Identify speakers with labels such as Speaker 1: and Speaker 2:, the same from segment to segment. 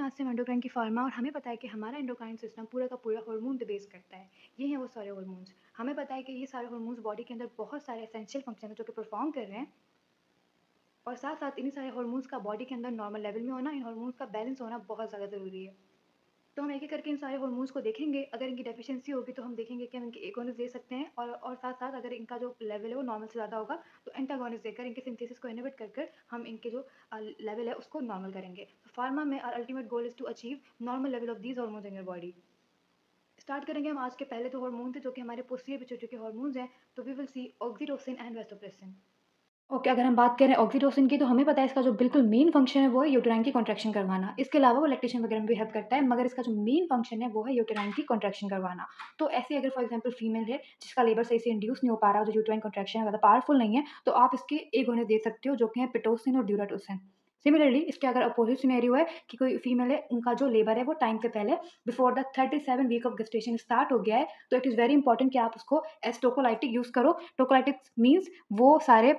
Speaker 1: आज से हम एंडोक्राइन की फार्मा और हमें पता है कि हमारा एंडोक्राइन सिस्टम पूरा का पूरा हार्मोन पे बेस करता है। ये हैं वो सारे हार्मोन्स। हमें पता है कि ये सारे हार्मोन्स बॉडी के अंदर बहुत सारे एसेंशियल फंक्शन है जो कि परफॉर्म कर रहे हैं और साथ-साथ इन्हीं सारे हार्मोन्स का बॉडी के अंदर नॉर्मल लेवल में होना, इन हार्मोन्स का बैलेंस होना बहुत ज़्यादा ज़रूरी है। तो हम एक-एक करके इन सारे हार्मोन्स को देखेंगे, अगर इनकी डेफिशिएंसी होगी तो हम देखेंगे कि हम इनके एगोनिस्ट दे सकते हैं और साथ-साथ अगर इनका जो लेवल है वो नॉर्मल से ज़्यादा होगा तो एंटागोनिस्ट देकर इनके सिंथेसिस को इनहिबिट कर कर हम इनके जो लेवल है उसको नॉर्मल करेंगे। तो फार्मा में our ultimate goal is to achieve normal level of these hormones in your body. Start करेंगे हम आज के पहले 2 हार्मोन थे जो कि हमारे पोस्टीरियर पिट्यूटरी के हार्मोन्स हैं, तो we will see oxytocin and vasopressin. Okay, अगर हम बात करें ऑक्सीटोसिन की तो हमें पता है इसका जो बिल्कुल मेन फंक्शन है वो है यूटेराइन की कॉन्ट्रैक्शन करवाना। इसके अलावा वो लैक्टेशन वगैरह में भी हेल्प करता है, मगर इसका जो मेन फंक्शन है वो है यूटेराइन की कॉन्ट्रैक्शन करवाना। तो ऐसे अगर फॉर एग्जांपल फीमेल है जिसका लेबर सही से इंड्यूस नहीं हो पा रहा, जो यूटेराइन कॉन्ट्रैक्शन है ज़्यादा पावरफुल नहीं है, तो आप इसके एगोनिस्ट दे सकते हो जो कि है पिटोसिन और ड्यूराटोसिन। सिमिलरली इसके अगर अपोजिट सिनेरियो है कि कोई फीमेल है, उनका जो लेबर है वो टाइम से पहले before the 37 week of gestation start हो गया है, तो इट इज़ वेरी इंपॉर्टेंट कि आप उसको एज टोकोलाइटिक यूज़ करो। टोकोलाइटिक्स मीन्स वो सारे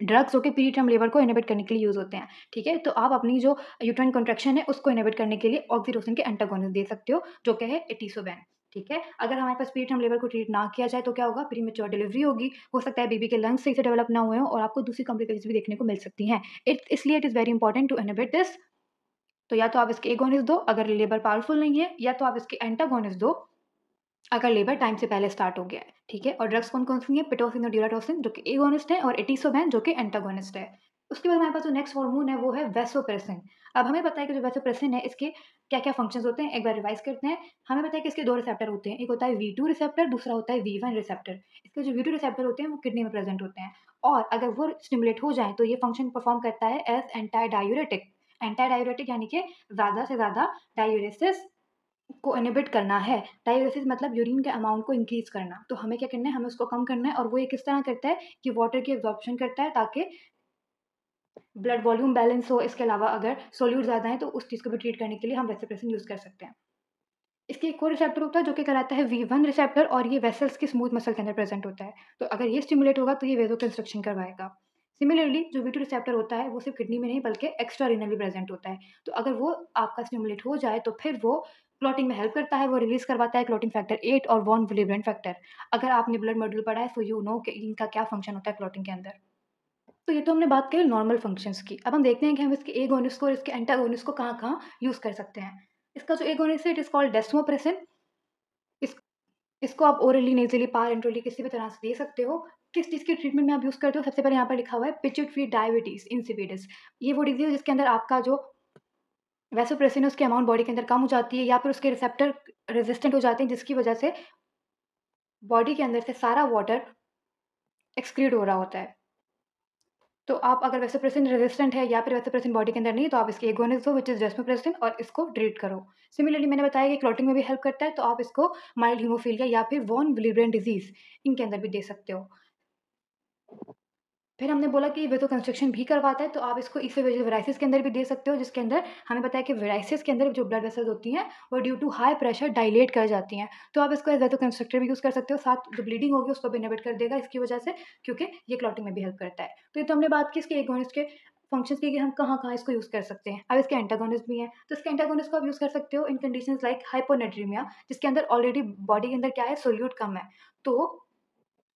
Speaker 1: ड्रग्स जो कि प्री टर्म लेबर को इनहिबिट करने के लिए यूज़ होते हैं, ठीक है? तो आप अपनी जो यूट्राइन कॉन्ट्रैक्शन है उसको इनहिबिट करने के लिए ऑक्सीटोसिन के एंटागोनिस्ट दे सकते हो, जो कि है एटिसोबैन, ठीक है? अगर हमारे पास प्री टर्म लेबर को ट्रीट ना किया जाए तो क्या होगा? प्रीमेच्योर डिलीवरी होगी, हो सकता है बेबी के लंग्स सही से डेवलप ना हुए हों और आपको दूसरी कॉम्प्लिकेशंस भी देखने को मिल सकती हैं। इसलिए it is very important to inhibit this. तो या तो आप इसके एगोनिस्ट दो अगर लेबर पावरफुल नहीं है, या तो आप इसके एंटागोनिस्ट दो अगर लेबर टाइम से पहले स्टार्ट हो गया है, ठीक है? और ड्रग्स कौन-कौन सी हैं? पिटोसिन और ड्यूराटोसिन जो कि एगोनिस्ट है, और एटिसोबैन जो कि एंटागोनिस्ट है। उसके बाद हमारे पास जो नेक्स्ट हार्मोन है वो है वैसोप्रेसिन। अब हमें पता है कि जो वैसोप्रेसिन है इसके क्या-क्या फंक्शंस होते हैं, एक बार रिवाइज़ करते हैं। हमें पता है कि इसके 2 रिसेप्टर होते हैं, एक होता है V2 रिसेप्टर, दूसरा होता है V1 रिसेप्टर। इसके जो V2 रिसेप्टर होते हैं वो किडनी में प्रेज़ेंट होते हैं, और अगर वो स्टिमुलेट हो जाएँ तो ये फंक्शन परफॉर्म करता है as anti diuretic. Anti diuretic यानी कि ज़्यादा से ज़्यादा डाययूरेसिस को इनहिबिट करना है। डाययूरेसिस मतलब यूरिन के अमाउंट को इंक्रीज़ करना। तो हमें क्या करना है, हमें उसको कम करना है, और वो ये किस तरह करता है कि वाटर की एब्ज़ॉर्प्शन करता है ताकि ब्लड वॉल्यूम बैलेंस हो। इसके अलावा अगर सोल्यूट ज़्यादा है तो उस चीज़ को भी ट्रीट करने के लिए हम वेसोप्रेसिन यूज़ कर सकते हैं। इसके एक और रिसेप्टर होता है जो कि कहलाता है V1 रिसेप्टर, और ये वेसल्स की स्मूथ मसल के अंदर प्रेज़ेंट होता है। तो अगर ये स्टिमुलेट होगा तो ये वेसोकंस्ट्रक्शन करवाएगा। सिमिलरली जो V2 रिसेप्टर होता है वो सिर्फ़ किडनी में नहीं बल्कि एक्स्ट्रा रीनली प्रेज़ेंट होता है। तो अगर वो आपका स्टिमुलेट हो जाए तो फिर वो क्लॉटिंग में हेल्प करता है, वो रिलीज़ करवाता है क्लॉटिंग फैक्टर 8 और वॉन विलिब्रेंट फैक्टर। अगर आपने ब्लड मॉड्यूल पढ़ा है सो यू नो कि इनका क्या फ़ंक्शन होता है क्लॉटिंग के अंदर। तो ये तो हमने बात करी नॉर्मल फंक्शंस की। अब हम देखते हैं कि हम इसके एगोनिस्ट को और इसके एंटागोनिस्ट को कहाँ-कहाँ यूज़ कर सकते हैं। इसका जो एगोनिस्ट है इट इज़ कॉल्ड डेस्मोप्रेसिन। इस इसको आप ओरली, नेज़ली, पारेंटरली किसी भी तरह से दे सकते हो। किस चीज़ की ट्रीटमेंट में आप यूज़ करते हो? सबसे पहले यहाँ पर लिखा हुआ है पिट्यूटरी डायबिटीज़ इंसिपिडिस। ये वो डिज़ीज़ है जिसके अंदर आपका जो वैसोप्रेसिन है उसकी अमाउंट बॉडी के अंदर कम हो जाती है, या फिर उसके रिसेप्टर रेज़िस्टेंट हो जाते हैं, जिसकी वजह से बॉडी के अंदर से सारा वाटर एक्सक्रीड हो रहा होता है। तो आप अगर वेसोप्रेसिन रेज़िस्टेंट है या फिर वेसोप्रेसिन बॉडी के अंदर नहीं है, तो आप इसके एगोनिस्ट दो व्हिच इज़ डेस्मोप्रेसिन, और इसको ट्रीट करो। सिमिलरली मैंने बताया कि क्लॉटिंग में भी हेल्प करता है, तो आप इसको माइल्ड हीमोफिलिया या फिर वॉन विलिब्रियन डिज़ीज़ इनके अंदर भी दे सकते हो। फिर हमने बोला कि वेसोकंस्ट्रक्शन भी करवाता है, तो आप इसको इसेवेजियल वेराइसिस के अंदर भी दे सकते हो, जिसके अंदर हमें पता है कि वेराइसिस के अंदर जो ब्लड वेसल्स होती हैं, वो due to high pressure dilate कर जाती हैं। तो आप इसको एज़ वेसोकंस्ट्रक्टर भी यूज़ कर सकते हो, साथ जो ब्लीडिंग होगी उसको भी इनहिबिट कर देगा इसकी वजह से, क्योंकि ये क्लॉटिंग में भी हेल्प करता है। तो ये तो हमने बात की इसके एगोनिस्ट के फंक्शंस की कि हम कहाँ-कहाँ इसको यूज़ कर सकते हैं। अब इसके एंटागोनिस्ट भी हैं, तो इसके एंटागोनिस्ट को आप यूज़ कर सकते हो इन कंडीशंस लाइक हाइपोनेट्रीमिया, जिसके अंदर ऑलरेडी बॉडी के अंदर क्या है, सोल्यूट कम है। तो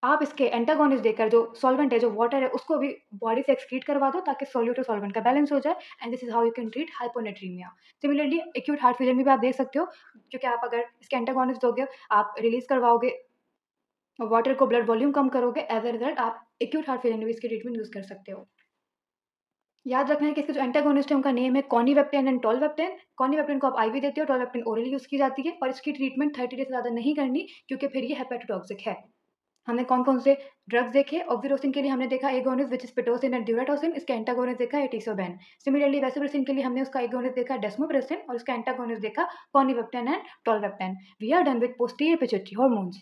Speaker 1: आप इसके एंटागोनिस्ट देकर जो सॉल्वेंट है, जो वाटर है, उसको भी बॉडी से एक्सक्रीट करवा दो ताकि सोल्यूट और सॉल्वेंट का बैलेंस हो जाए, and this is how you can treat hyponatraemia. Similarly acute heart failure में भी आप दे सकते हो, क्योंकि आप अगर इसके एंटागोनिस्ट दोगे, आप रिलीज़ करवाओगे वाटर को, ब्लड वॉल्यूम कम करोगे, एज़ अ रिज़ल्ट आप एक्यूट हार्ट फेलियर में भी इसकी ट्रीटमेंट यूज़ कर सकते हो। याद रखना है कि इसके जो एंटागोनिस्ट है उनका नेम है कॉनिवेप्टेन एंड टोल्वेप्टेन। कॉनिवेप्टेन को आप आईवी देते हो, टोल्वेप्टेन ओरली यूज़ की जाती है, और इसकी ट्रीटमेंट 30 डेज़ से ज़्यादा नहीं करनी, क्योंकि फिर ये हेपेटोटॉक्सिक है। हमने कौन-कौन से ड्रग्स देखे, ऑक्सीटोसिन के लिए हमने देखा agonist which is Pitocin and Duratocin, इसका एंटागोनिस्ट देखा एटिसोबैन। सिमिलरली वेसोप्रेसिन के लिए हमने उसका एगोनिस्ट देखा डेस्मोप्रेसिन, और उसका एंटागोनिस्ट देखा conivaptan and tolvaptan. We are done with posterior pituitary hormones.